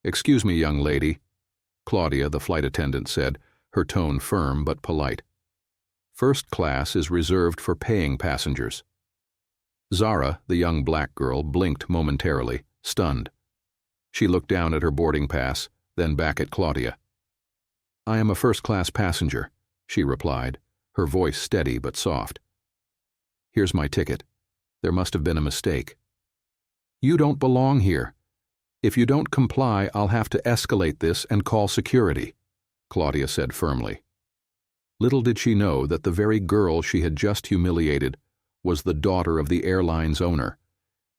"Excuse me, young lady," Claudia, the flight attendant, said, her tone firm but polite. "First class is reserved for paying passengers." Zara, the young black girl, blinked momentarily, stunned. She looked down at her boarding pass, then back at Claudia. "I am a first-class passenger," she replied, her voice steady but soft. "Here's my ticket. There must have been a mistake." "You don't belong here. If you don't comply, I'll have to escalate this and call security," Claudia said firmly. Little did she know that the very girl she had just humiliated was the daughter of the airline's owner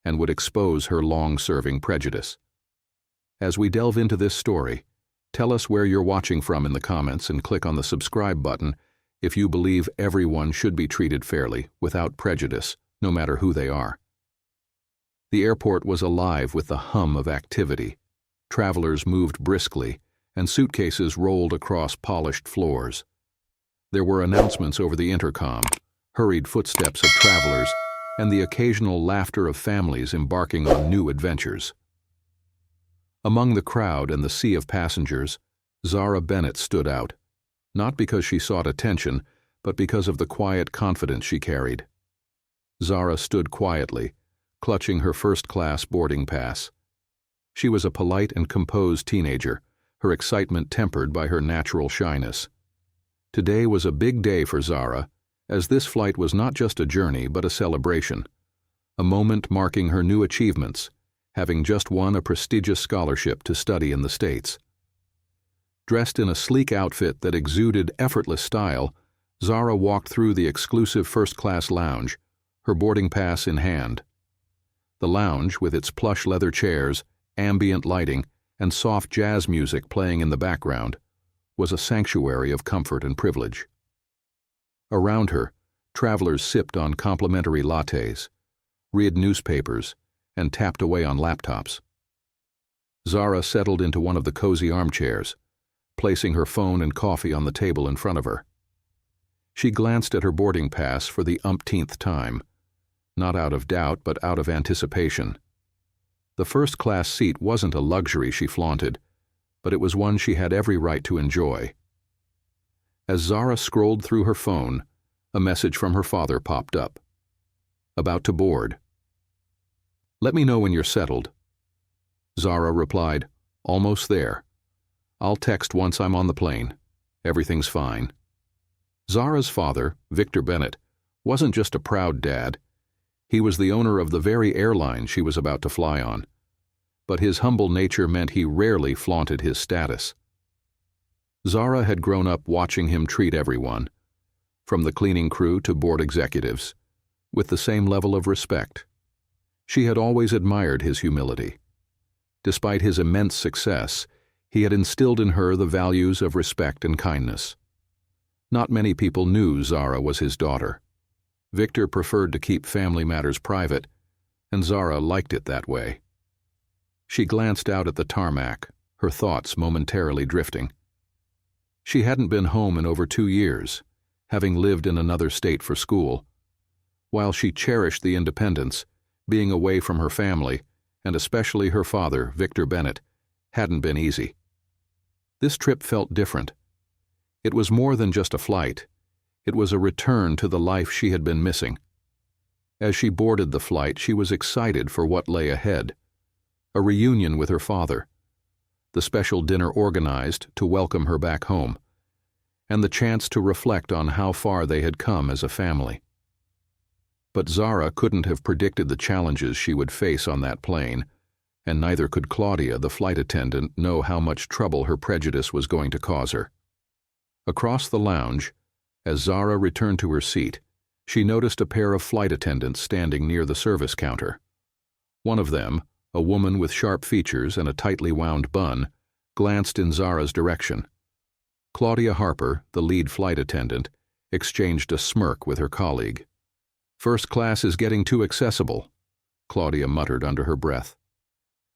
and would expose her long-serving prejudice. As we delve into this story, tell us where you're watching from in the comments and click on the subscribe button if you believe everyone should be treated fairly, without prejudice, no matter who they are. The airport was alive with the hum of activity. Travelers moved briskly, and suitcases rolled across polished floors. There were announcements over the intercom, hurried footsteps of travelers, and the occasional laughter of families embarking on new adventures. Among the crowd and the sea of passengers, Zara Bennett stood out, not because she sought attention, but because of the quiet confidence she carried. Zara stood quietly, clutching her first-class boarding pass. She was a polite and composed teenager, her excitement tempered by her natural shyness. Today was a big day for Zara, as this flight was not just a journey but a celebration, a moment marking her new achievements, having just won a prestigious scholarship to study in the States. Dressed in a sleek outfit that exuded effortless style, Zara walked through the exclusive first-class lounge, her boarding pass in hand. The lounge, with its plush leather chairs, ambient lighting, and soft jazz music playing in the background, was a sanctuary of comfort and privilege. Around her, travelers sipped on complimentary lattes, read newspapers, and tapped away on laptops. Zara settled into one of the cozy armchairs, placing her phone and coffee on the table in front of her. She glanced at her boarding pass for the umpteenth time, not out of doubt but out of anticipation. The first-class seat wasn't a luxury she flaunted, but it was one she had every right to enjoy. As Zara scrolled through her phone, a message from her father popped up. "About to board. Let me know when you're settled." Zara replied, "Almost there. I'll text once I'm on the plane. Everything's fine." Zara's father, Victor Bennett, wasn't just a proud dad. He was the owner of the very airline she was about to fly on. But his humble nature meant he rarely flaunted his status. Zara had grown up watching him treat everyone, from the cleaning crew to board executives, with the same level of respect. She had always admired his humility. Despite his immense success, he had instilled in her the values of respect and kindness. Not many people knew Zara was his daughter. Victor preferred to keep family matters private, and Zara liked it that way. She glanced out at the tarmac, her thoughts momentarily drifting. She hadn't been home in over 2 years, having lived in another state for school. While she cherished the independence, being away from her family, and especially her father, Victor Bennett, hadn't been easy. This trip felt different. It was more than just a flight. It was a return to the life she had been missing. As she boarded the flight, she was excited for what lay ahead. A reunion with her father, the special dinner organized to welcome her back home, and the chance to reflect on how far they had come as a family. But Zara couldn't have predicted the challenges she would face on that plane, and neither could Claudia, the flight attendant, know how much trouble her prejudice was going to cause her. Across the lounge, as Zara returned to her seat, she noticed a pair of flight attendants standing near the service counter. One of them, a woman with sharp features and a tightly wound bun, glanced in Zara's direction. Claudia Harper, the lead flight attendant, exchanged a smirk with her colleague. "First class is getting too accessible," Claudia muttered under her breath.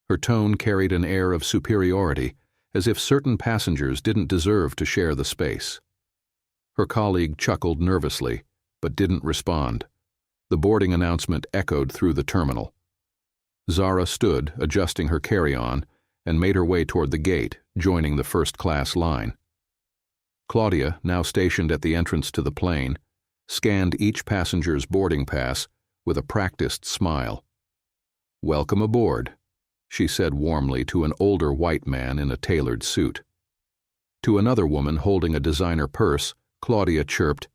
Her tone carried an air of superiority, as if certain passengers didn't deserve to share the space. Her colleague chuckled nervously, but didn't respond. The boarding announcement echoed through the terminal. Zara stood, adjusting her carry-on, and made her way toward the gate, joining the first-class line. Claudia, now stationed at the entrance to the plane, scanned each passenger's boarding pass with a practiced smile. "Welcome aboard," she said warmly to an older white man in a tailored suit. To another woman holding a designer purse, Claudia chirped,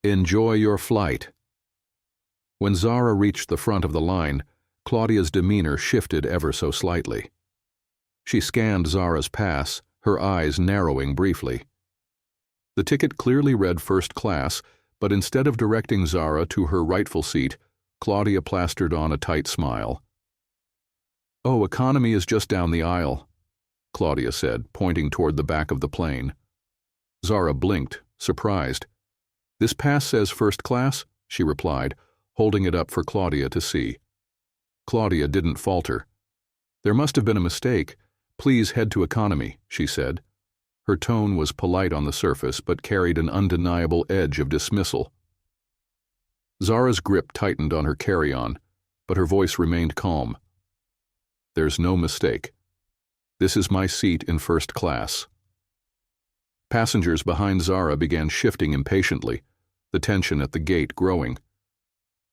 "Enjoy your flight." When Zara reached the front of the line, Claudia's demeanor shifted ever so slightly. She scanned Zara's pass, her eyes narrowing briefly. The ticket clearly read first class, but instead of directing Zara to her rightful seat, Claudia plastered on a tight smile. "Oh, economy is just down the aisle," Claudia said, pointing toward the back of the plane. Zara blinked, surprised. "This pass says first class," she replied, holding it up for Claudia to see. Claudia didn't falter. "There must have been a mistake. Please head to economy," she said. Her tone was polite on the surface, but carried an undeniable edge of dismissal. Zara's grip tightened on her carry-on, but her voice remained calm. "There's no mistake. This is my seat in first class." Passengers behind Zara began shifting impatiently, the tension at the gate growing.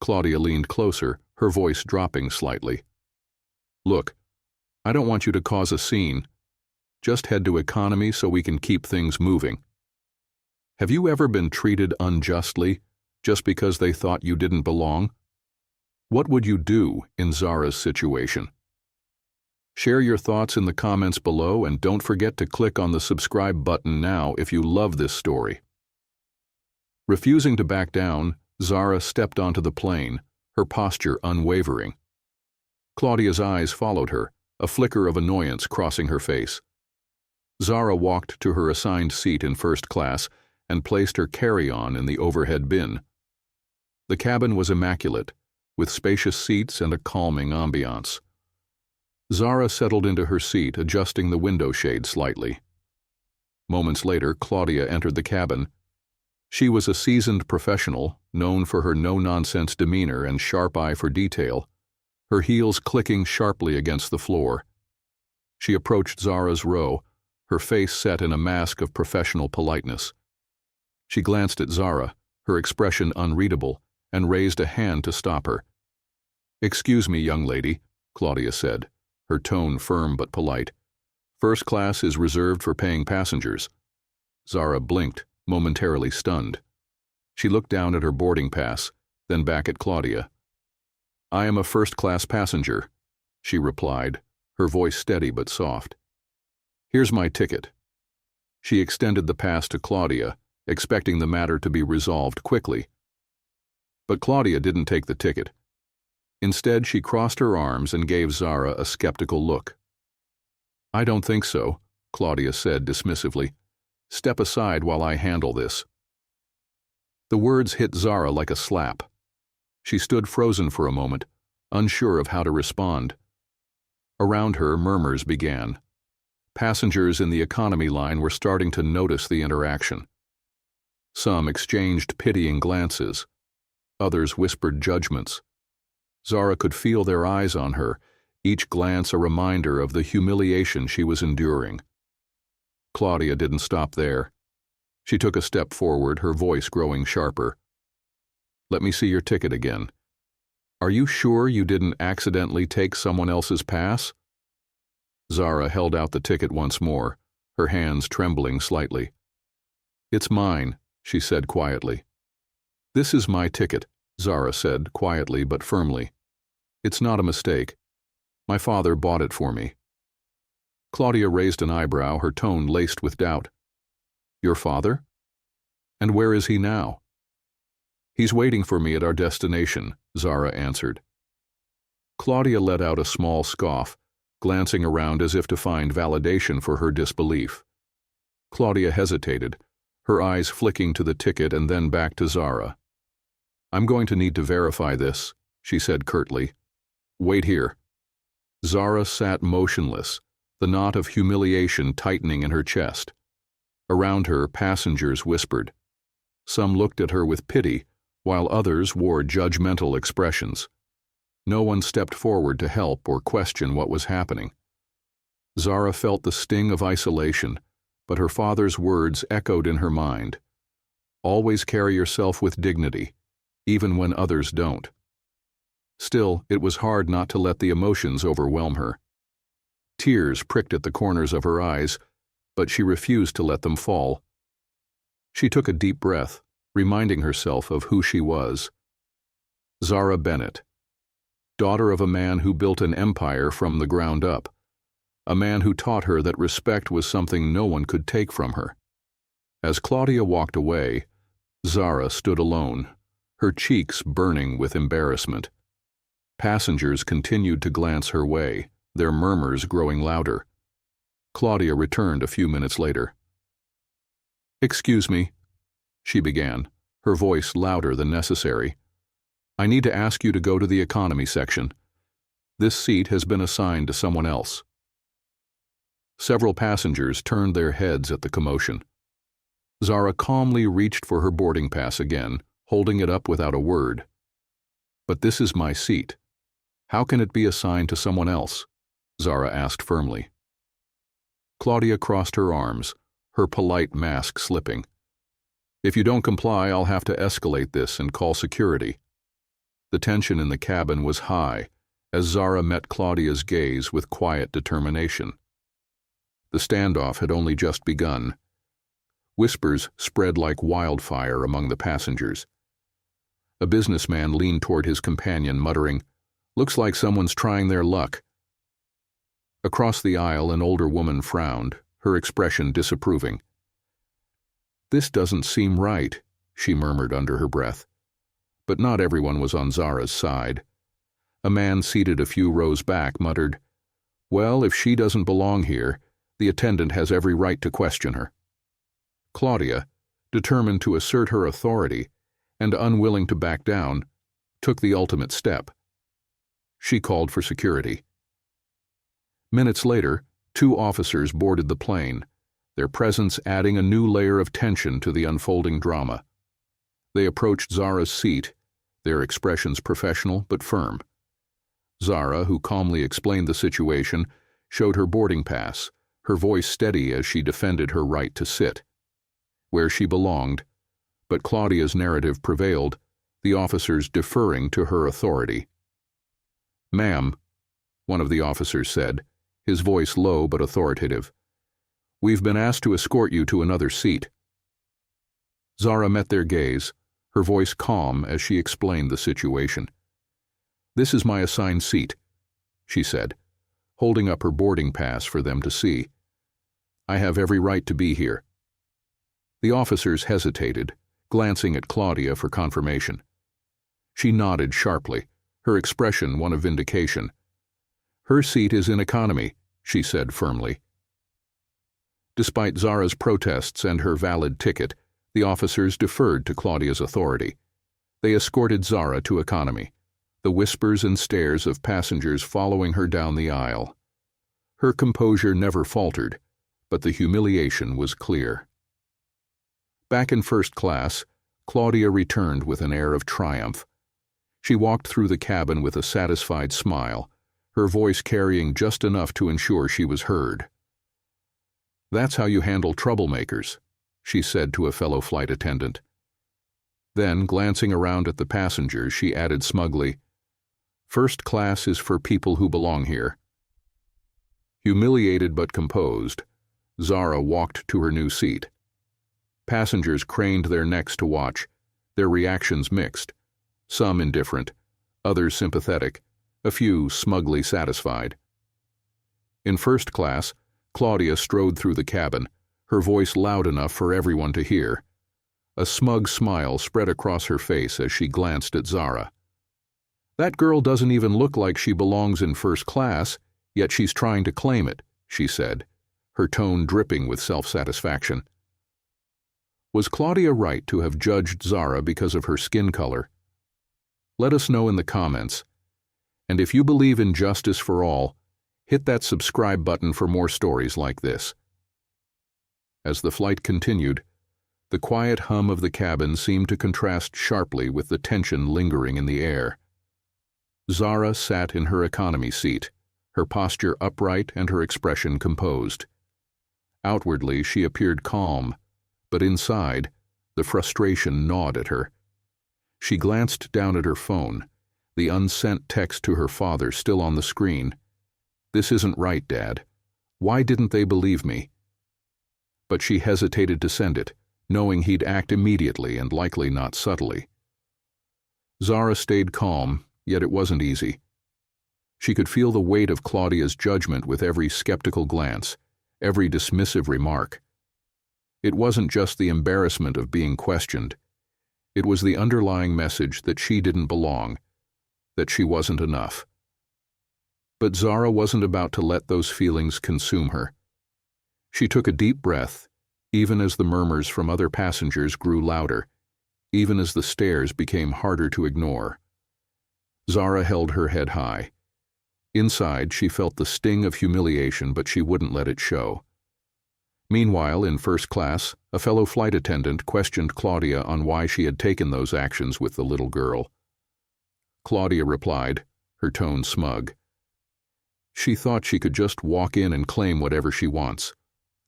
Claudia leaned closer, her voice dropping slightly. "Look, I don't want you to cause a scene. Just head to economy so we can keep things moving. Have you ever been treated unjustly just because they thought you didn't belong? What would you do in Zara's situation? Share your thoughts in the comments below, and don't forget to click on the subscribe button now if you love this story." Refusing to back down, Zara stepped onto the plane, her posture unwavering. Claudia's eyes followed her, a flicker of annoyance crossing her face. Zara walked to her assigned seat in first class and placed her carry-on in the overhead bin. The cabin was immaculate, with spacious seats and a calming ambiance. Zara settled into her seat, adjusting the window shade slightly. Moments later, Claudia entered the cabin. She was a seasoned professional, known for her no-nonsense demeanor and sharp eye for detail, her heels clicking sharply against the floor. She approached Zara's row, her face set in a mask of professional politeness. She glanced at Zara, her expression unreadable, and raised a hand to stop her. "Excuse me, young lady," Claudia said, her tone firm but polite. "First class is reserved for paying passengers." Zara blinked, momentarily stunned. She looked down at her boarding pass, then back at Claudia. "I am a first-class passenger," she replied, her voice steady but soft. "Here's my ticket." She extended the pass to Claudia, expecting the matter to be resolved quickly. But Claudia didn't take the ticket. Instead, she crossed her arms and gave Zara a skeptical look. "I don't think so," Claudia said dismissively. "Step aside while I handle this." The words hit Zara like a slap. She stood frozen for a moment, unsure of how to respond. Around her, murmurs began. Passengers in the economy line were starting to notice the interaction. Some exchanged pitying glances. Others whispered judgments. Zara could feel their eyes on her, each glance a reminder of the humiliation she was enduring. Claudia didn't stop there. She took a step forward, her voice growing sharper. "Let me see your ticket again. Are you sure you didn't accidentally take someone else's pass?" Zara held out the ticket once more, her hands trembling slightly. "It's mine," she said quietly. "This is my ticket," Zara said quietly but firmly. "It's not a mistake. My father bought it for me." Claudia raised an eyebrow, her tone laced with doubt. "Your father? And where is he now?" "He's waiting for me at our destination," Zara answered. Claudia let out a small scoff, glancing around as if to find validation for her disbelief. Claudia hesitated, her eyes flicking to the ticket and then back to Zara. "I'm going to need to verify this," she said curtly. "Wait here." Zara sat motionless, the knot of humiliation tightening in her chest. Around her, passengers whispered. Some looked at her with pity, while others wore judgmental expressions. No one stepped forward to help or question what was happening. Zara felt the sting of isolation, but her father's words echoed in her mind. Always carry yourself with dignity, even when others don't. Still, it was hard not to let the emotions overwhelm her. Tears pricked at the corners of her eyes, but she refused to let them fall. She took a deep breath, reminding herself of who she was. Zara Bennett, daughter of a man who built an empire from the ground up, a man who taught her that respect was something no one could take from her. As Claudia walked away, Zara stood alone, her cheeks burning with embarrassment. Passengers continued to glance her way, their murmurs growing louder. Claudia returned a few minutes later. "Excuse me," she began, her voice louder than necessary. "I need to ask you to go to the economy section. This seat has been assigned to someone else." Several passengers turned their heads at the commotion. Zara calmly reached for her boarding pass again, holding it up without a word. "But this is my seat. How can it be assigned to someone else?" Zara asked firmly. Claudia crossed her arms, her polite mask slipping. "If you don't comply, I'll have to escalate this and call security." The tension in the cabin was high as Zara met Claudia's gaze with quiet determination. The standoff had only just begun. Whispers spread like wildfire among the passengers. A businessman leaned toward his companion, muttering, "Looks like someone's trying their luck." Across the aisle, an older woman frowned, her expression disapproving. "This doesn't seem right," she murmured under her breath. But not everyone was on Zara's side. A man seated a few rows back muttered, "Well, if she doesn't belong here, the attendant has every right to question her." Claudia, determined to assert her authority and unwilling to back down, took the ultimate step. She called for security. Minutes later, 2 officers boarded the plane, their presence adding a new layer of tension to the unfolding drama. They approached Zara's seat, their expressions professional but firm. Zara, who calmly explained the situation, showed her boarding pass, her voice steady as she defended her right to sit where she belonged, but Claudia's narrative prevailed, the officers deferring to her authority. "Ma'am," one of the officers said, his voice low but authoritative, "we've been asked to escort you to another seat." Zara met their gaze, her voice calm as she explained the situation. "This is my assigned seat," she said, holding up her boarding pass for them to see. "I have every right to be here." The officers hesitated, glancing at Claudia for confirmation. She nodded sharply, her expression one of vindication. "Her seat is in economy," she said firmly. Despite Zara's protests and her valid ticket, the officers deferred to Claudia's authority. They escorted Zara to economy, the whispers and stares of passengers following her down the aisle. Her composure never faltered, but the humiliation was clear. Back in first class, Claudia returned with an air of triumph. She walked through the cabin with a satisfied smile, her voice carrying just enough to ensure she was heard. "That's how you handle troublemakers," she said to a fellow flight attendant. Then, glancing around at the passengers, she added smugly, "First class is for people who belong here." Humiliated but composed, Zara walked to her new seat. Passengers craned their necks to watch, their reactions mixed, some indifferent, others sympathetic, a few smugly satisfied. In first class, Claudia strode through the cabin, her voice loud enough for everyone to hear. A smug smile spread across her face as she glanced at Zara. "That girl doesn't even look like she belongs in first class, yet she's trying to claim it," she said, her tone dripping with self-satisfaction. Was Claudia right to have judged Zara because of her skin color? Let us know in the comments. And if you believe in justice for all, hit that subscribe button for more stories like this. As the flight continued, the quiet hum of the cabin seemed to contrast sharply with the tension lingering in the air. Zara sat in her economy seat, her posture upright and her expression composed. Outwardly, she appeared calm, but inside, the frustration gnawed at her. She glanced down at her phone, the unsent text to her father still on the screen. "This isn't right, Dad. Why didn't they believe me?" But she hesitated to send it, knowing he'd act immediately and likely not subtly. Zara stayed calm, yet it wasn't easy. She could feel the weight of Claudia's judgment with every skeptical glance, every dismissive remark. It wasn't just the embarrassment of being questioned. It was the underlying message that she didn't belong, that she wasn't enough. But Zara wasn't about to let those feelings consume her. She took a deep breath, even as the murmurs from other passengers grew louder, even as the stares became harder to ignore. Zara held her head high. Inside, she felt the sting of humiliation, but she wouldn't let it show. Meanwhile, in first class, a fellow flight attendant questioned Claudia on why she had taken those actions with the little girl. Claudia replied, her tone smug. "She thought she could just walk in and claim whatever she wants,"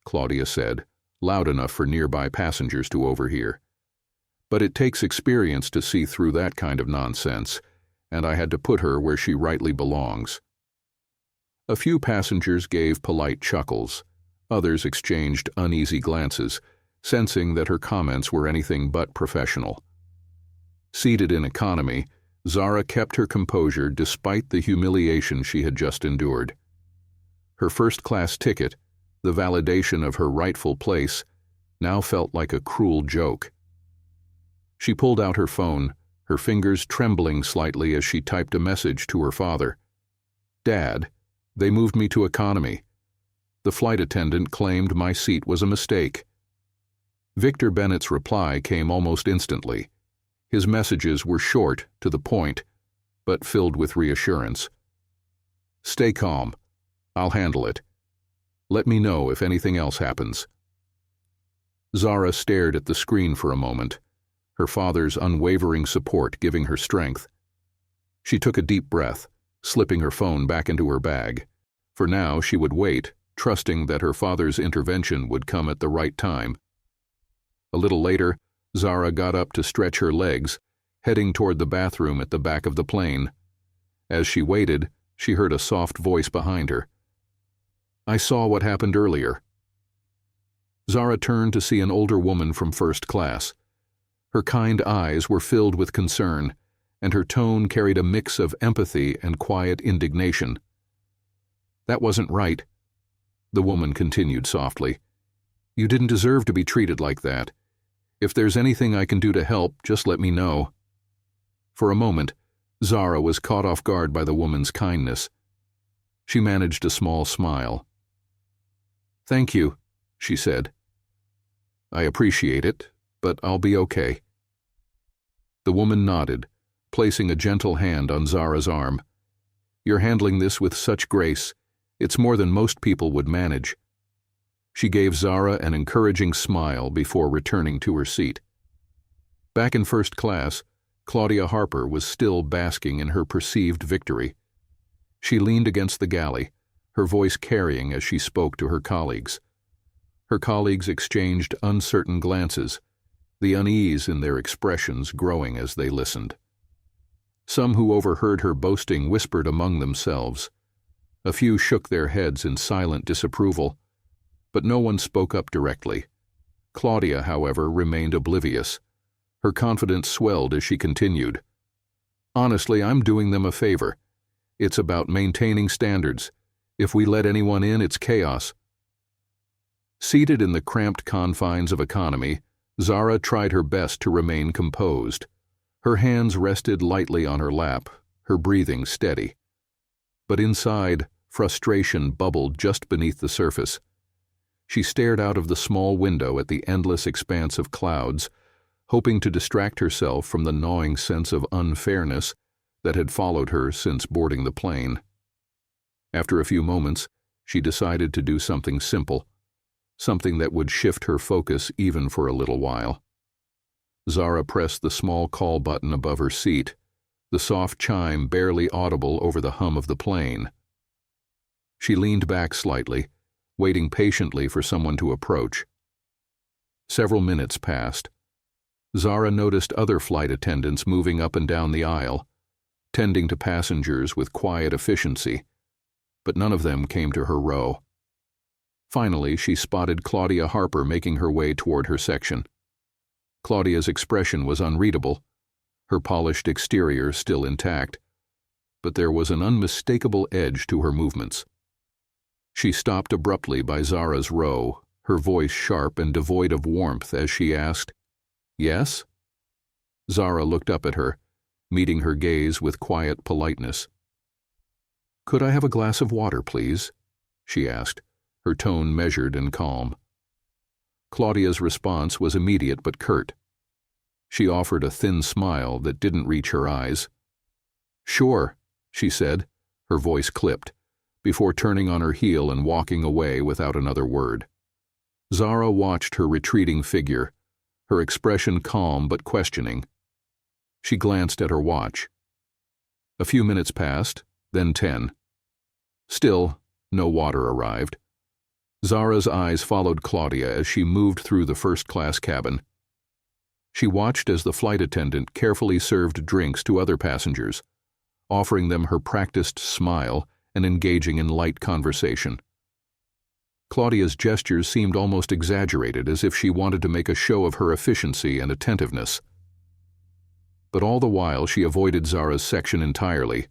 Claudia said, loud enough for nearby passengers to overhear. "But it takes experience to see through that kind of nonsense, and I had to put her where she rightly belongs." A few passengers gave polite chuckles. Others exchanged uneasy glances, sensing that her comments were anything but professional. Seated in economy, Zara kept her composure despite the humiliation she had just endured. Her first-class ticket, the validation of her rightful place, now felt like a cruel joke. She pulled out her phone, her fingers trembling slightly as she typed a message to her father. "Dad, they moved me to economy. The flight attendant claimed my seat was a mistake." Victor Bennett's reply came almost instantly. His messages were short, to the point, but filled with reassurance. "Stay calm. I'll handle it. Let me know if anything else happens." Zara stared at the screen for a moment, her father's unwavering support giving her strength. She took a deep breath, slipping her phone back into her bag. For now, she would wait, trusting that her father's intervention would come at the right time. A little later, Zara got up to stretch her legs, heading toward the bathroom at the back of the plane. As she waited, she heard a soft voice behind her. "I saw what happened earlier." Zara turned to see an older woman from first class. Her kind eyes were filled with concern, and her tone carried a mix of empathy and quiet indignation. "That wasn't right," the woman continued softly. "You didn't deserve to be treated like that. If there's anything I can do to help, just let me know." For a moment, Zara was caught off guard by the woman's kindness. She managed a small smile. "Thank you," she said. "I appreciate it, but I'll be okay." The woman nodded, placing a gentle hand on Zara's arm. "You're handling this with such grace. It's more than most people would manage." She gave Zara an encouraging smile before returning to her seat. Back in first class, Claudia Harper was still basking in her perceived victory. She leaned against the galley, her voice carrying as she spoke to her colleagues. Her colleagues exchanged uncertain glances, the unease in their expressions growing as they listened. Some who overheard her boasting whispered among themselves. A few shook their heads in silent disapproval, but no one spoke up directly. Claudia, however, remained oblivious. Her confidence swelled as she continued. "Honestly, I'm doing them a favor. It's about maintaining standards. If we let anyone in, it's chaos." Seated in the cramped confines of economy, Zara tried her best to remain composed. Her hands rested lightly on her lap, her breathing steady. But inside, frustration bubbled just beneath the surface. She stared out of the small window at the endless expanse of clouds, hoping to distract herself from the gnawing sense of unfairness that had followed her since boarding the plane. After a few moments, she decided to do something simple, something that would shift her focus even for a little while. Zara pressed the small call button above her seat, the soft chime barely audible over the hum of the plane. She leaned back slightly, waiting patiently for someone to approach. Several minutes passed. Zara noticed other flight attendants moving up and down the aisle, tending to passengers with quiet efficiency, but none of them came to her row. Finally, she spotted Claudia Harper making her way toward her section. Claudia's expression was unreadable, her polished exterior still intact, but there was an unmistakable edge to her movements. She stopped abruptly by Zara's row, her voice sharp and devoid of warmth as she asked, "Yes?" Zara looked up at her, meeting her gaze with quiet politeness. "Could I have a glass of water, please?" she asked, her tone measured and calm. Claudia's response was immediate but curt. She offered a thin smile that didn't reach her eyes. "Sure," she said, her voice clipped, before turning on her heel and walking away without another word. Zara watched her retreating figure, her expression calm but questioning. She glanced at her watch. A few minutes passed, then 10. Still, no water arrived. Zara's eyes followed Claudia as she moved through the first-class cabin. She watched as the flight attendant carefully served drinks to other passengers, offering them her practiced smile and engaging in light conversation. Claudia's gestures seemed almost exaggerated, as if she wanted to make a show of her efficiency and attentiveness. But all the while she avoided Zara's section entirely.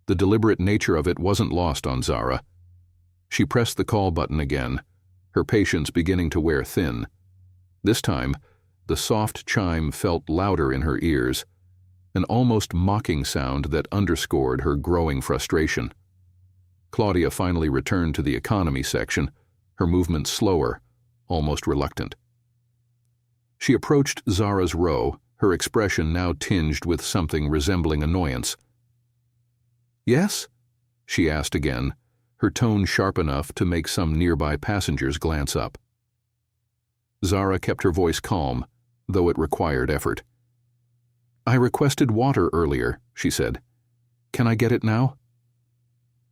The deliberate nature of it wasn't lost on Zara. She pressed the call button again, her patience beginning to wear thin. This time, the soft chime felt louder in her ears, an almost mocking sound that underscored her growing frustration. Claudia finally returned to the economy section, her movements slower, almost reluctant. She approached Zara's row, her expression now tinged with something resembling annoyance. "Yes?" she asked again, her tone sharp enough to make some nearby passengers glance up. Zara kept her voice calm, though it required effort. "I requested water earlier," she said. "Can I get it now?"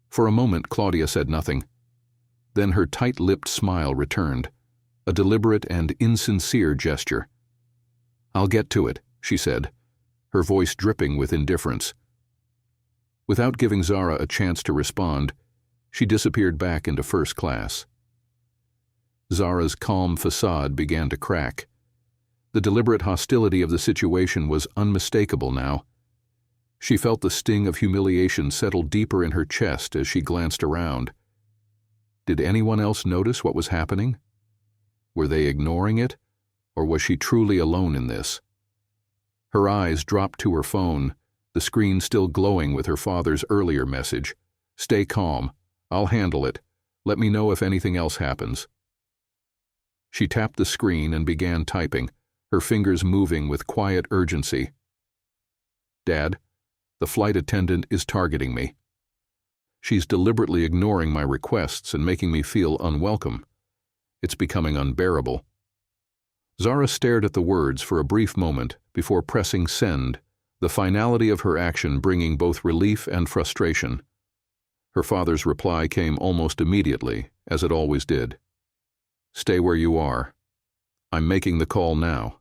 For a moment Claudia said nothing. Then her tight-lipped smile returned, a deliberate and insincere gesture. "I'll get to it," she said, her voice dripping with indifference. Without giving Zara a chance to respond, she disappeared back into first class. Zara's calm facade began to crack. The deliberate hostility of the situation was unmistakable now. She felt the sting of humiliation settle deeper in her chest as she glanced around. Did anyone else notice what was happening? Were they ignoring it, or was she truly alone in this? Her eyes dropped to her phone, the screen still glowing with her father's earlier message. "Stay calm. I'll handle it. Let me know if anything else happens." She tapped the screen and began typing, her fingers moving with quiet urgency. "Dad, the flight attendant is targeting me. She's deliberately ignoring my requests and making me feel unwelcome. It's becoming unbearable." Zara stared at the words for a brief moment before pressing send, the finality of her action bringing both relief and frustration. Her father's reply came almost immediately, as it always did. "Stay where you are. I'm making the call now."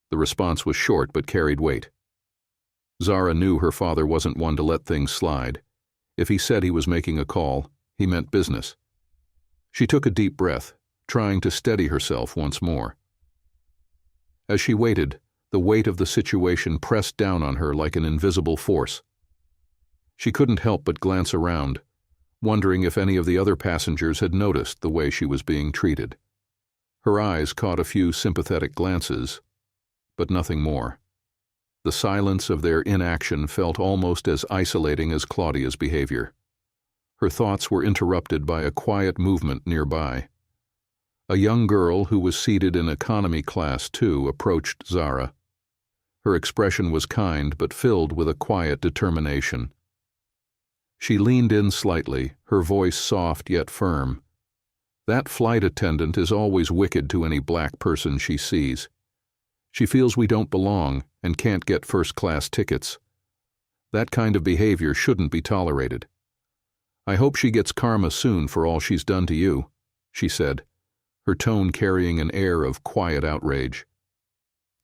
The response was short but carried weight. Zara knew her father wasn't one to let things slide. If he said he was making a call, he meant business. She took a deep breath, trying to steady herself once more. As she waited, the weight of the situation pressed down on her like an invisible force. She couldn't help but glance around, wondering if any of the other passengers had noticed the way she was being treated. Her eyes caught a few sympathetic glances, but nothing more. The silence of their inaction felt almost as isolating as Claudia's behavior. Her thoughts were interrupted by a quiet movement nearby. A young girl who was seated in economy class 2 approached Zara. Her expression was kind but filled with a quiet determination. She leaned in slightly, her voice soft yet firm. "That flight attendant is always wicked to any black person she sees. She feels we don't belong and can't get first-class tickets. That kind of behavior shouldn't be tolerated. I hope she gets karma soon for all she's done to you, she said, her tone carrying an air of quiet outrage.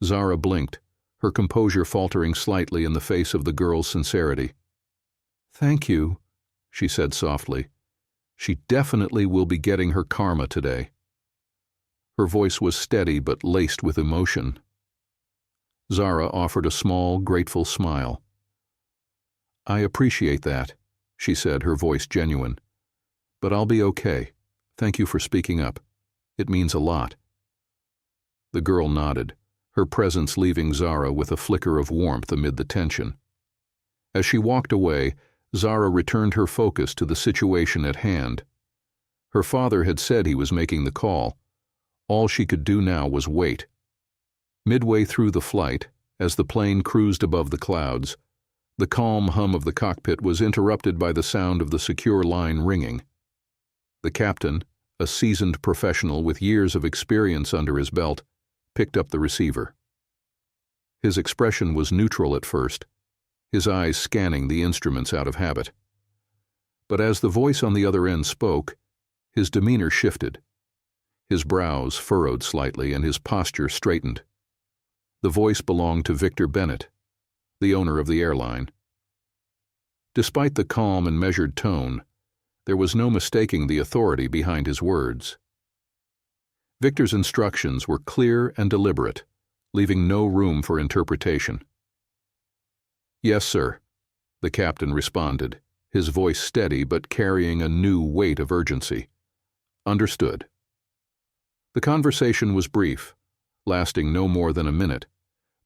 Zara blinked, her composure faltering slightly in the face of the girl's sincerity. Thank you, she said softly. She definitely will be getting her karma today. Her voice was steady but laced with emotion. Zara offered a small, grateful smile. I appreciate that, she said, her voice genuine. But I'll be okay. Thank you for speaking up. It means a lot. The girl nodded, her presence leaving Zara with a flicker of warmth amid the tension. As she walked away, Zara returned her focus to the situation at hand. Her father had said he was making the call. All she could do now was wait. Midway through the flight, as the plane cruised above the clouds, the calm hum of the cockpit was interrupted by the sound of the secure line ringing. The captain, a seasoned professional with years of experience under his belt, picked up the receiver. His expression was neutral at first, his eyes scanning the instruments out of habit. But as the voice on the other end spoke, his demeanor shifted. His brows furrowed slightly and his posture straightened. The voice belonged to Victor Bennett, the owner of the airline. Despite the calm and measured tone, there was no mistaking the authority behind his words. Victor's instructions were clear and deliberate, leaving no room for interpretation. Yes, sir, the captain responded, his voice steady but carrying a new weight of urgency. Understood. The conversation was brief, lasting no more than a minute,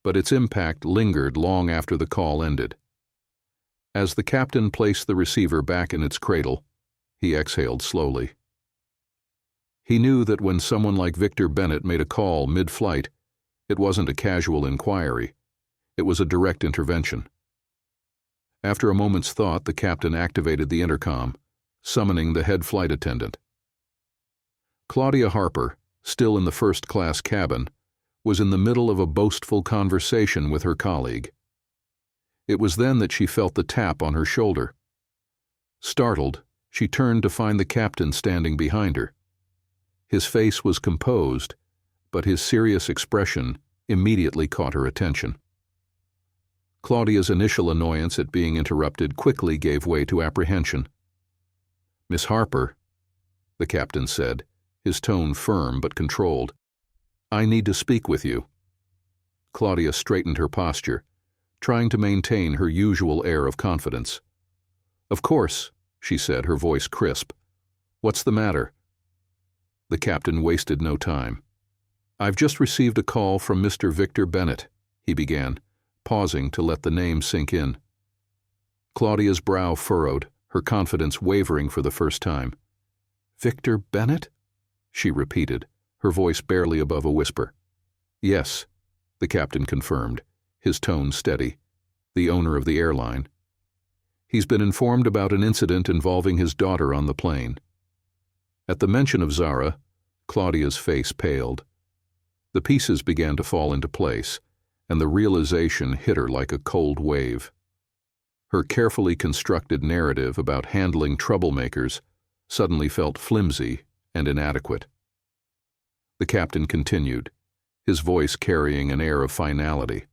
but its impact lingered long after the call ended. As the captain placed the receiver back in its cradle, he exhaled slowly. He knew that when someone like Victor Bennett made a call mid-flight, it wasn't a casual inquiry. It was a direct intervention. After a moment's thought, the captain activated the intercom, summoning the head flight attendant. Claudia Harper, still in the first-class cabin, was in the middle of a boastful conversation with her colleague. It was then that she felt the tap on her shoulder. Startled, she turned to find the captain standing behind her. His face was composed, but his serious expression immediately caught her attention. Claudia's initial annoyance at being interrupted quickly gave way to apprehension. "Miss Harper," the captain said, his tone firm but controlled, "I need to speak with you." Claudia straightened her posture, trying to maintain her usual air of confidence. "Of course," she said, her voice crisp. "What's the matter?" The captain wasted no time. "I've just received a call from Mr. Victor Bennett," he began, pausing to let the name sink in. Claudia's brow furrowed, her confidence wavering for the first time. "Victor Bennett?" she repeated, her voice barely above a whisper. "Yes," the captain confirmed, his tone steady, "the owner of the airline. He's been informed about an incident involving his daughter on the plane." At the mention of Zara, Claudia's face paled. The pieces began to fall into place, and the realization hit her like a cold wave. Her carefully constructed narrative about handling troublemakers suddenly felt flimsy and inadequate. The captain continued, his voice carrying an air of finality.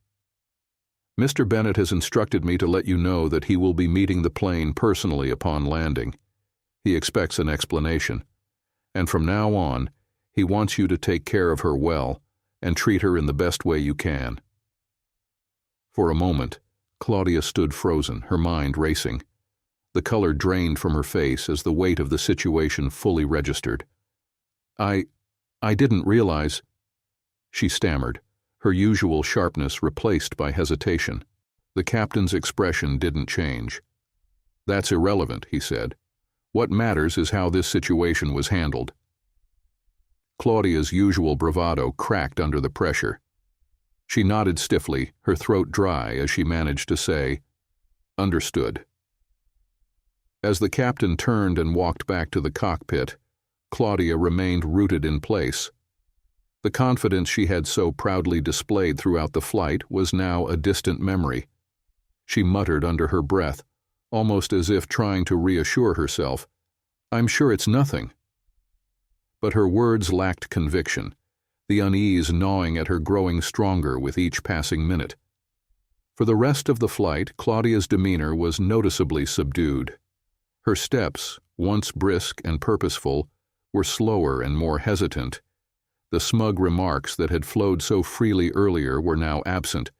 "Mr. Bennett has instructed me to let you know that he will be meeting the plane personally upon landing. He expects an explanation, and from now on, he wants you to take care of her well and treat her in the best way you can." For a moment, Claudia stood frozen, her mind racing. The color drained from her face as the weight of the situation fully registered. I didn't realize," she stammered, her usual sharpness replaced by hesitation. The captain's expression didn't change. "That's irrelevant," he said. "What matters is how this situation was handled." Claudia's usual bravado cracked under the pressure. She nodded stiffly, her throat dry as she managed to say, "Understood." As the captain turned and walked back to the cockpit, Claudia remained rooted in place. The confidence she had so proudly displayed throughout the flight was now a distant memory. She muttered under her breath, almost as if trying to reassure herself. "I'm sure it's nothing." But her words lacked conviction, the unease gnawing at her growing stronger with each passing minute. For the rest of the flight, Claudia's demeanor was noticeably subdued. Her steps, once brisk and purposeful, were slower and more hesitant. The smug remarks that had flowed so freely earlier were now absent,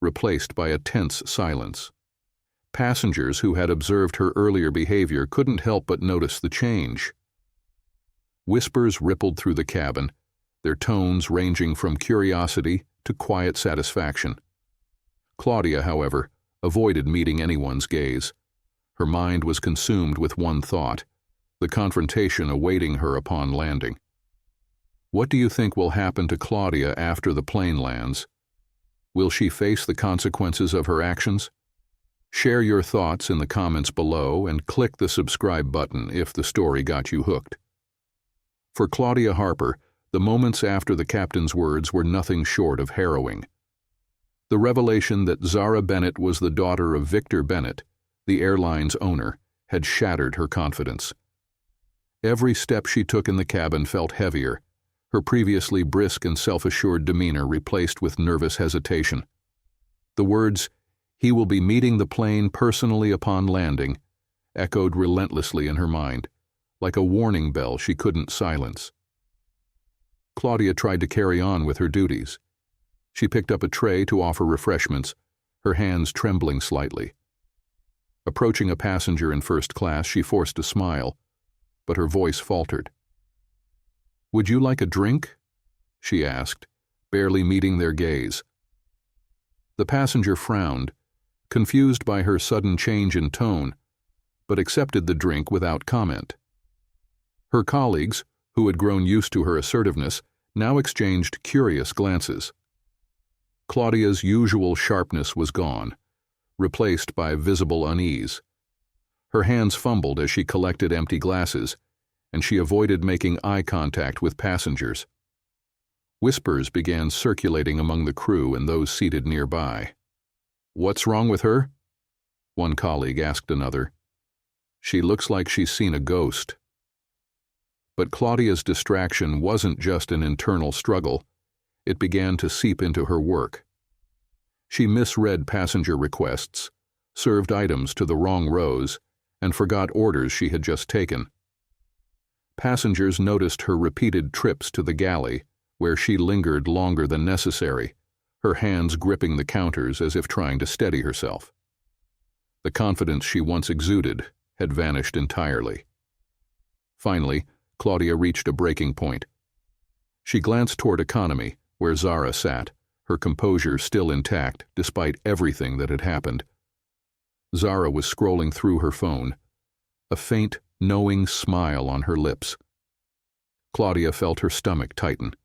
replaced by a tense silence. Passengers who had observed her earlier behavior couldn't help but notice the change. Whispers rippled through the cabin, their tones ranging from curiosity to quiet satisfaction. Claudia, however, avoided meeting anyone's gaze. Her mind was consumed with one thought, the confrontation awaiting her upon landing. What do you think will happen to Claudia after the plane lands? Will she face the consequences of her actions? Share your thoughts in the comments below and click the subscribe button if the story got you hooked. For Claudia Harper, the moments after the captain's words were nothing short of harrowing. The revelation that Zara Bennett was the daughter of Victor Bennett, the airline's owner, had shattered her confidence. Every step she took in the cabin felt heavier, her previously brisk and self-assured demeanor replaced with nervous hesitation. The words, "He will be meeting the plane personally upon landing," echoed relentlessly in her mind, like a warning bell she couldn't silence. Claudia tried to carry on with her duties. She picked up a tray to offer refreshments, her hands trembling slightly. Approaching a passenger in first class, she forced a smile, but her voice faltered. "Would you like a drink?" she asked, barely meeting their gaze. The passenger frowned, confused by her sudden change in tone, but accepted the drink without comment. Her colleagues, who had grown used to her assertiveness, now exchanged curious glances. Claudia's usual sharpness was gone, replaced by visible unease. Her hands fumbled as she collected empty glasses, and she avoided making eye contact with passengers. Whispers began circulating among the crew and those seated nearby. "What's wrong with her?" one colleague asked another. "She looks like she's seen a ghost." But Claudia's distraction wasn't just an internal struggle. It began to seep into her work. She misread passenger requests, served items to the wrong rows, and forgot orders she had just taken. Passengers noticed her repeated trips to the galley, where she lingered longer than necessary, her hands gripping the counters as if trying to steady herself. The confidence she once exuded had vanished entirely. Finally, Claudia reached a breaking point. She glanced toward economy, where Zara sat, her composure still intact despite everything that had happened. Zara was scrolling through her phone, a faint, knowing smile on her lips. Claudia felt her stomach tighten.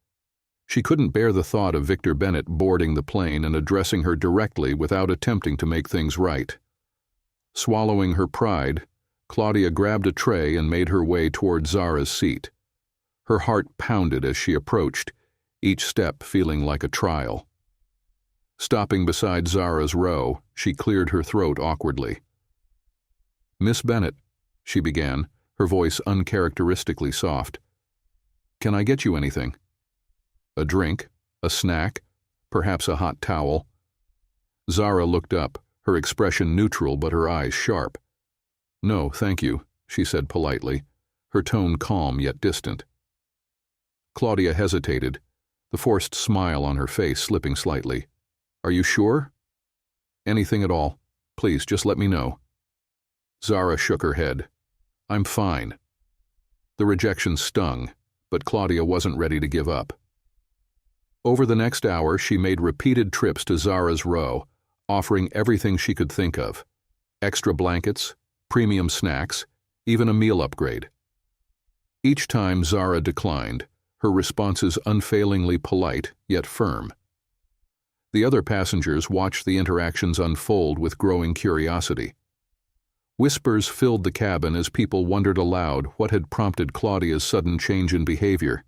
She couldn't bear the thought of Victor Bennett boarding the plane and addressing her directly without attempting to make things right. Swallowing her pride, Claudia grabbed a tray and made her way toward Zara's seat. Her heart pounded as she approached, each step feeling like a trial. Stopping beside Zara's row, she cleared her throat awkwardly. "Miss Bennett," she began, her voice uncharacteristically soft. "Can I get you anything? A drink, a snack, perhaps a hot towel?" Zara looked up, her expression neutral but her eyes sharp. "No, thank you," she said politely, her tone calm yet distant. Claudia hesitated, the forced smile on her face slipping slightly. "Are you sure?" "Anything at all. Please, just let me know." Zara shook her head. "I'm fine." The rejection stung, but Claudia wasn't ready to give up. Over the next hour, she made repeated trips to Zara's row, offering everything she could think of: extra blankets, premium snacks, even a meal upgrade. Each time Zara declined, her responses unfailingly polite yet firm. The other passengers watched the interactions unfold with growing curiosity. Whispers filled the cabin as people wondered aloud what had prompted Claudia's sudden change in behavior.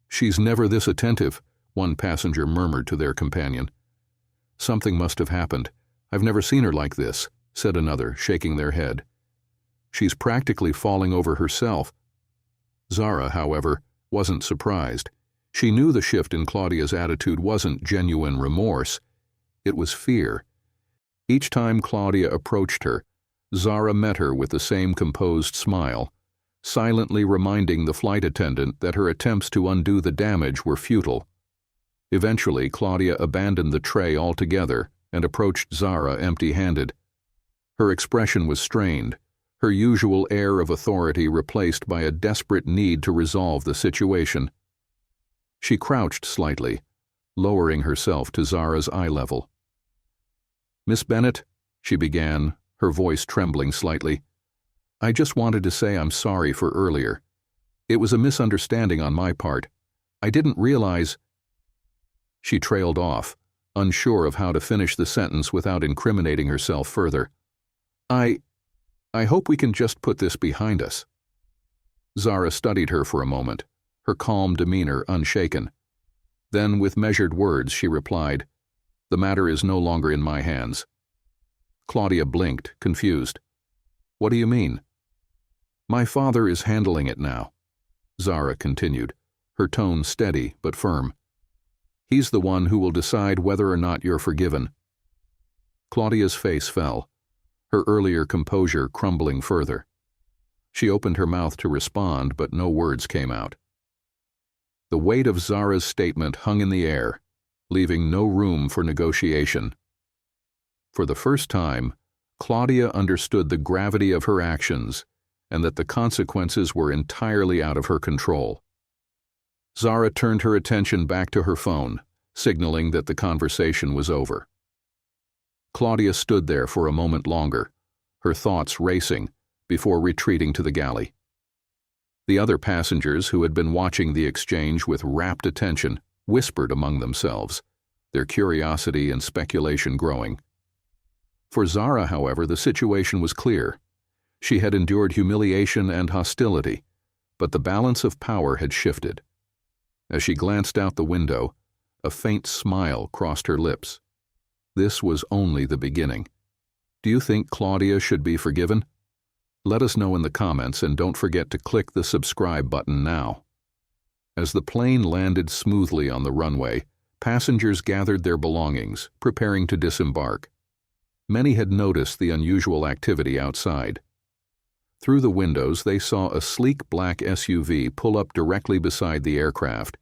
"She's never this attentive," one passenger murmured to their companion. "Something must have happened. I've never seen her like this," said another, shaking their head. She's practically falling over herself. Zara, however, wasn't surprised. She knew the shift in Claudia's attitude wasn't genuine remorse. It was fear. Each time Claudia approached her, Zara met her with the same composed smile, silently reminding the flight attendant that her attempts to undo the damage were futile. Eventually, Claudia abandoned the tray altogether and approached Zara empty-handed. Her expression was strained, her usual air of authority replaced by a desperate need to resolve the situation. She crouched slightly, lowering herself to Zara's eye level. "Miss Bennett," she began, her voice trembling slightly, "I just wanted to say I'm sorry for earlier. It was a misunderstanding on my part. I didn't realize—" She trailed off, unsure of how to finish the sentence without incriminating herself further. I hope we can just put this behind us." Zara studied her for a moment, her calm demeanor unshaken. Then, with measured words, she replied, "The matter is no longer in my hands." Claudia blinked, confused. "What do you mean?" "My father is handling it now," Zara continued, her tone steady but firm. "He's the one who will decide whether or not you're forgiven." Claudia's face fell, her earlier composure crumbling further. She opened her mouth to respond, but no words came out. The weight of Zara's statement hung in the air, leaving no room for negotiation. For the first time, Claudia understood the gravity of her actions and that the consequences were entirely out of her control. Zara turned her attention back to her phone, signaling that the conversation was over. Claudia stood there for a moment longer, her thoughts racing, before retreating to the galley. The other passengers, who had been watching the exchange with rapt attention, whispered among themselves, their curiosity and speculation growing. For Zara, however, the situation was clear. She had endured humiliation and hostility, but the balance of power had shifted. As she glanced out the window, a faint smile crossed her lips. This was only the beginning. Do you think Claudia should be forgiven? Let us know in the comments, and don't forget to click the subscribe button now. As the plane landed smoothly on the runway, passengers gathered their belongings, preparing to disembark. Many had noticed the unusual activity outside. Through the windows, they saw a sleek black SUV pull up directly beside the aircraft,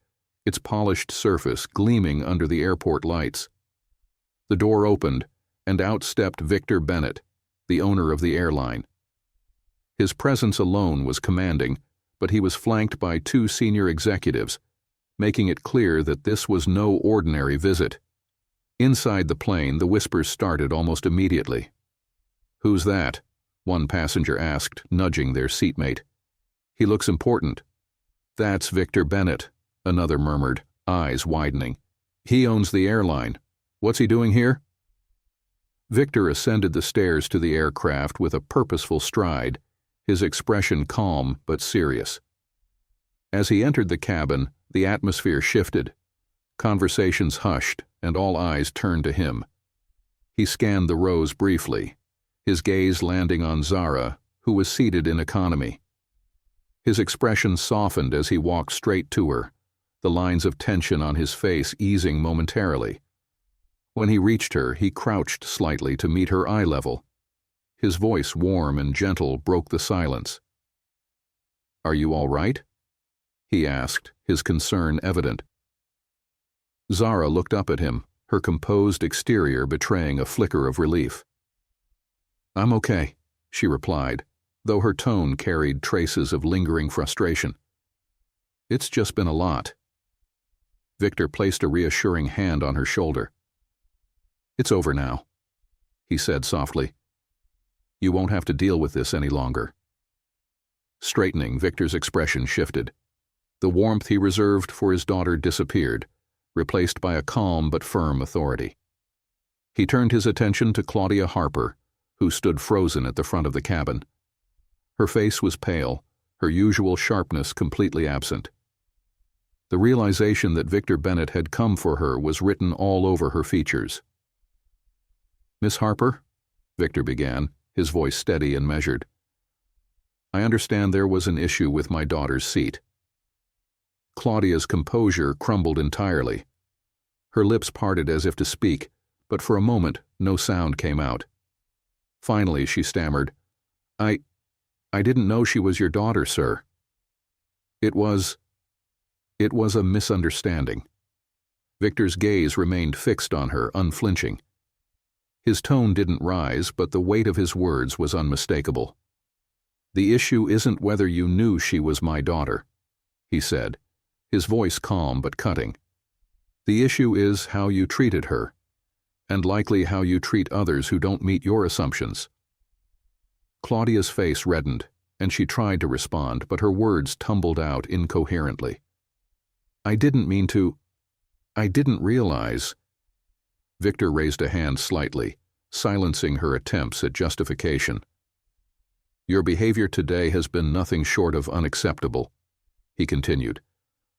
its polished surface gleaming under the airport lights. The door opened, and out stepped Victor Bennett, the owner of the airline. His presence alone was commanding, but he was flanked by two senior executives, making it clear that this was no ordinary visit. Inside the plane, the whispers started almost immediately. "Who's that?" one passenger asked, nudging their seatmate. "He looks important." "That's Victor Bennett," another murmured, eyes widening. "He owns the airline. What's he doing here?" Victor ascended the stairs to the aircraft with a purposeful stride, his expression calm but serious. As he entered the cabin, the atmosphere shifted. Conversations hushed, and all eyes turned to him. He scanned the rows briefly, his gaze landing on Zara, who was seated in economy. His expression softened as he walked straight to her, the lines of tension on his face easing momentarily. When he reached her, he crouched slightly to meet her eye level. His voice, warm and gentle, broke the silence. "Are you all right?" he asked, his concern evident. Zara looked up at him, her composed exterior betraying a flicker of relief. "I'm okay," she replied, though her tone carried traces of lingering frustration. "It's just been a lot." Victor placed a reassuring hand on her shoulder. "It's over now," he said softly. "You won't have to deal with this any longer." Straightening, Victor's expression shifted. The warmth he reserved for his daughter disappeared, replaced by a calm but firm authority. He turned his attention to Claudia Harper, who stood frozen at the front of the cabin. Her face was pale, her usual sharpness completely absent. The realization that Victor Bennett had come for her was written all over her features. "Miss Harper?" Victor began, his voice steady and measured. I understand there was an issue with my daughter's seat. Claudia's composure crumbled entirely. Her lips parted as if to speak, but for a moment no sound came out. Finally she stammered, I didn't know she was your daughter, sir. It was a misunderstanding. Victor's gaze remained fixed on her, unflinching. His tone didn't rise, but the weight of his words was unmistakable. The issue isn't whether you knew she was my daughter, he said, his voice calm but cutting. The issue is how you treated her, and likely how you treat others who don't meet your assumptions. Claudia's face reddened, and she tried to respond, but her words tumbled out incoherently. I didn't realize. Victor raised a hand slightly, silencing her attempts at justification. Your behavior today has been nothing short of unacceptable, he continued,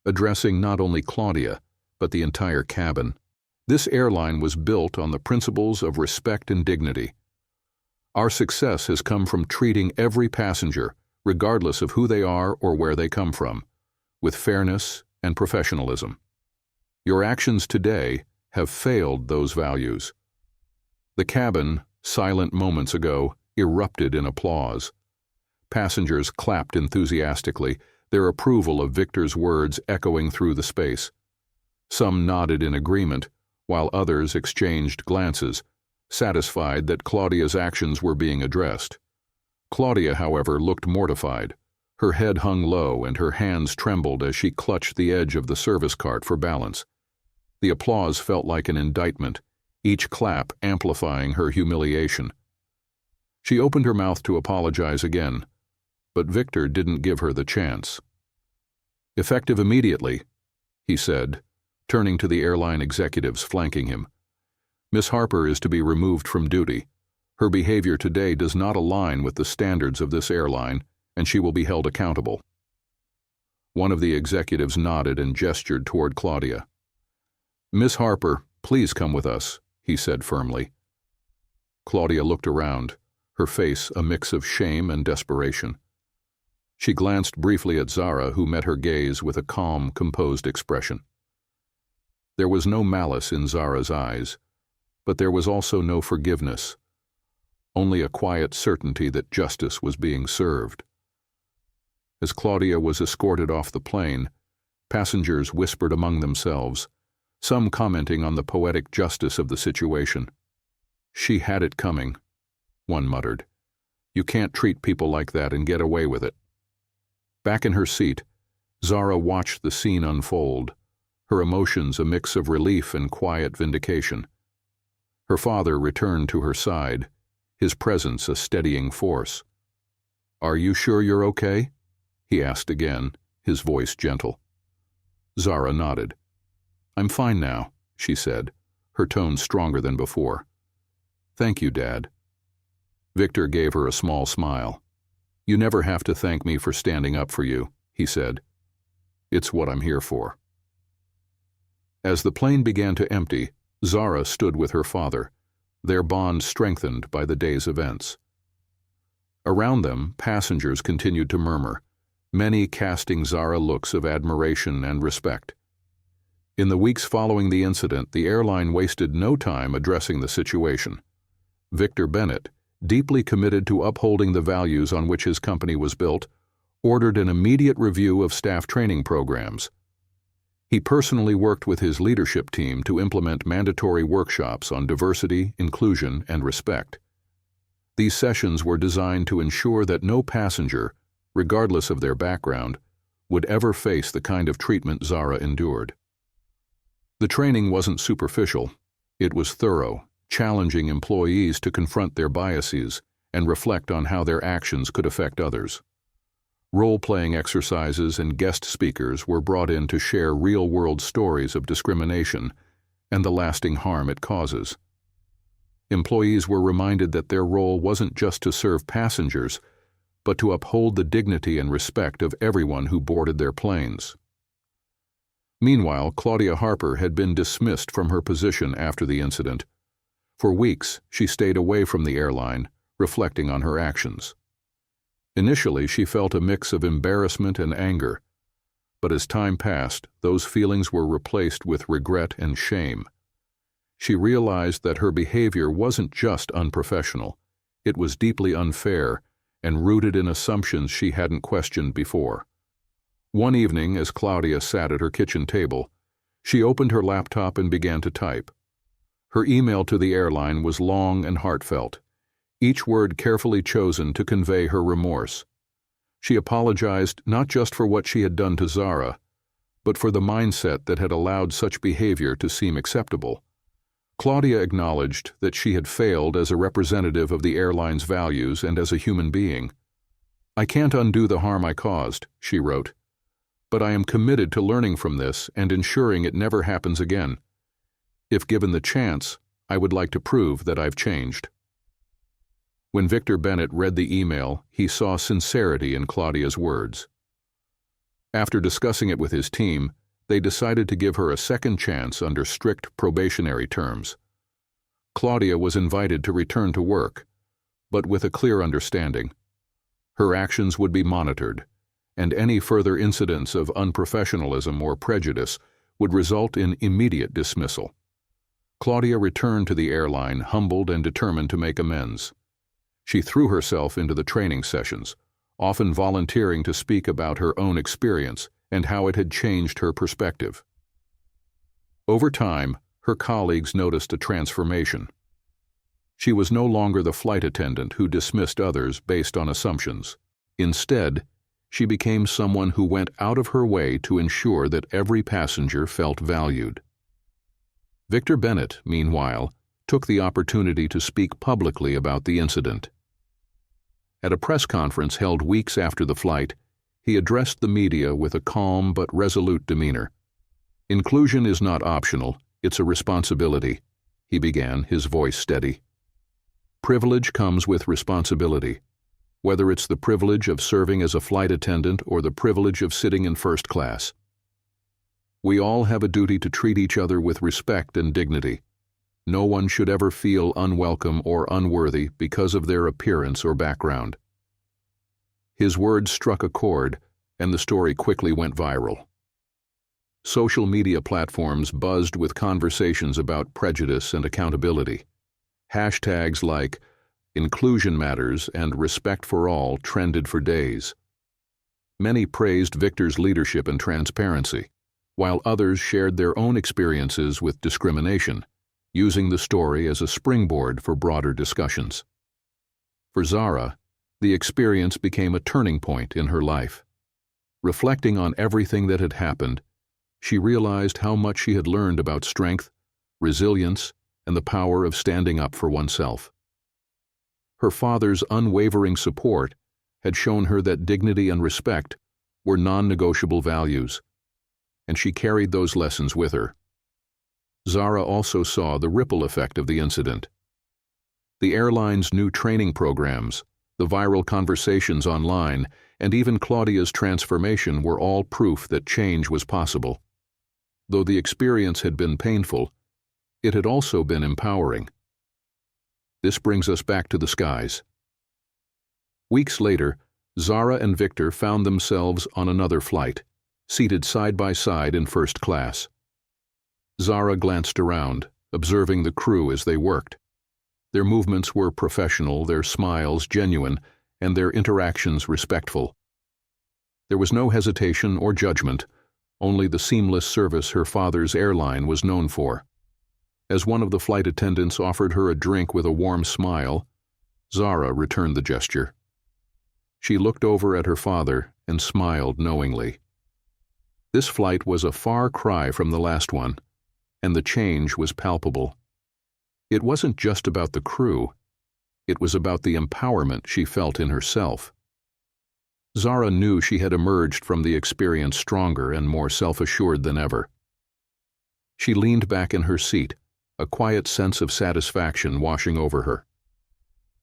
addressing not only Claudia, but the entire cabin. This airline was built on the principles of respect and dignity. Our success has come from treating every passenger, regardless of who they are or where they come from, with fairness and professionalism. Your actions today have failed those values. The cabin, silent moments ago, erupted in applause. Passengers clapped enthusiastically, their approval of Victor's words echoing through the space. Some nodded in agreement, while others exchanged glances, satisfied that Claudia's actions were being addressed. Claudia, however, looked mortified. Her head hung low and her hands trembled as she clutched the edge of the service cart for balance. The applause felt like an indictment, each clap amplifying her humiliation. She opened her mouth to apologize again, but Victor didn't give her the chance. Effective immediately, he said, turning to the airline executives flanking him. Miss Harper is to be removed from duty. Her behavior today does not align with the standards of this airline, and she will be held accountable. One of the executives nodded and gestured toward Claudia. Miss Harper, please come with us, he said firmly. Claudia looked around, her face a mix of shame and desperation. She glanced briefly at Zara, who met her gaze with a calm, composed expression. There was no malice in Zara's eyes, but there was also no forgiveness, only a quiet certainty that justice was being served. As Claudia was escorted off the plane, passengers whispered among themselves, some commenting on the poetic justice of the situation. She had it coming, one muttered. You can't treat people like that and get away with it. Back in her seat, Zara watched the scene unfold, her emotions a mix of relief and quiet vindication. Her father returned to her side, his presence a steadying force. Are you sure you're okay? He asked again, his voice gentle. Zara nodded. I'm fine now, she said, her tone stronger than before. Thank you, Dad. Victor gave her a small smile. You never have to thank me for standing up for you, he said. It's what I'm here for. As the plane began to empty, Zara stood with her father, their bond strengthened by the day's events. Around them, passengers continued to murmur, many casting Zara looks of admiration and respect. In the weeks following the incident, the airline wasted no time addressing the situation. Victor Bennett, deeply committed to upholding the values on which his company was built, ordered an immediate review of staff training programs. He personally worked with his leadership team to implement mandatory workshops on diversity, inclusion, and respect. These sessions were designed to ensure that no passenger, regardless of their background, would ever face the kind of treatment Zara endured. The training wasn't superficial. It was thorough, challenging employees to confront their biases and reflect on how their actions could affect others. Role-playing exercises and guest speakers were brought in to share real-world stories of discrimination and the lasting harm it causes. Employees were reminded that their role wasn't just to serve passengers, but to uphold the dignity and respect of everyone who boarded their planes. Meanwhile, Claudia Harper had been dismissed from her position after the incident. For weeks, she stayed away from the airline, reflecting on her actions. Initially, she felt a mix of embarrassment and anger, but as time passed, those feelings were replaced with regret and shame. She realized that her behavior wasn't just unprofessional, it was deeply unfair and rooted in assumptions she hadn't questioned before. One evening, as Claudia sat at her kitchen table, she opened her laptop and began to type. Her email to the airline was long and heartfelt, each word carefully chosen to convey her remorse. She apologized not just for what she had done to Zara, but for the mindset that had allowed such behavior to seem acceptable. Claudia acknowledged that she had failed as a representative of the airline's values and as a human being. "I can't undo the harm I caused," she wrote, "but I am committed to learning from this and ensuring it never happens again. If given the chance, I would like to prove that I've changed." When Victor Bennett read the email, he saw sincerity in Claudia's words. After discussing it with his team, they decided to give her a second chance under strict probationary terms. Claudia was invited to return to work, but with a clear understanding. Her actions would be monitored, and any further incidents of unprofessionalism or prejudice would result in immediate dismissal. Claudia returned to the airline humbled and determined to make amends. She threw herself into the training sessions, often volunteering to speak about her own experience and how it had changed her perspective. Over time, her colleagues noticed a transformation. She was no longer the flight attendant who dismissed others based on assumptions. Instead, she became someone who went out of her way to ensure that every passenger felt valued. Victor Bennett, meanwhile, took the opportunity to speak publicly about the incident. At a press conference held weeks after the flight, he addressed the media with a calm but resolute demeanor. "Inclusion is not optional, it's a responsibility," he began, his voice steady. "Privilege comes with responsibility, whether it's the privilege of serving as a flight attendant or the privilege of sitting in first class. We all have a duty to treat each other with respect and dignity. No one should ever feel unwelcome or unworthy because of their appearance or background." His words struck a chord, and the story quickly went viral. Social media platforms buzzed with conversations about prejudice and accountability. Hashtags like "inclusion matters" and "respect for all" trended for days. Many praised Victor's leadership and transparency, while others shared their own experiences with discrimination, using the story as a springboard for broader discussions. For Zara, the experience became a turning point in her life. Reflecting on everything that had happened, she realized how much she had learned about strength, resilience, and the power of standing up for oneself. Her father's unwavering support had shown her that dignity and respect were non-negotiable values, and she carried those lessons with her. Zara also saw the ripple effect of the incident. The airline's new training programs, the viral conversations online, and even Claudia's transformation were all proof that change was possible. Though the experience had been painful, it had also been empowering. This brings us back to the skies. Weeks later, Zara and Victor found themselves on another flight, seated side by side in first class. Zara glanced around, observing the crew as they worked. Their movements were professional, their smiles genuine, and their interactions respectful. There was no hesitation or judgment, only the seamless service her father's airline was known for. As one of the flight attendants offered her a drink with a warm smile, Zara returned the gesture. She looked over at her father and smiled knowingly. This flight was a far cry from the last one, and the change was palpable. It wasn't just about the crew, it was about the empowerment she felt in herself. Zara knew she had emerged from the experience stronger and more self-assured than ever. She leaned back in her seat, a quiet sense of satisfaction washing over her.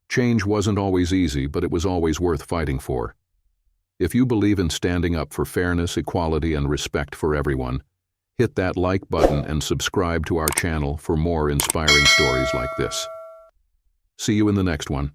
Change wasn't always easy, but it was always worth fighting for. If you believe in standing up for fairness, equality, and respect for everyone, Hit that like button and subscribe to our channel for more inspiring stories like this. See you in the next one.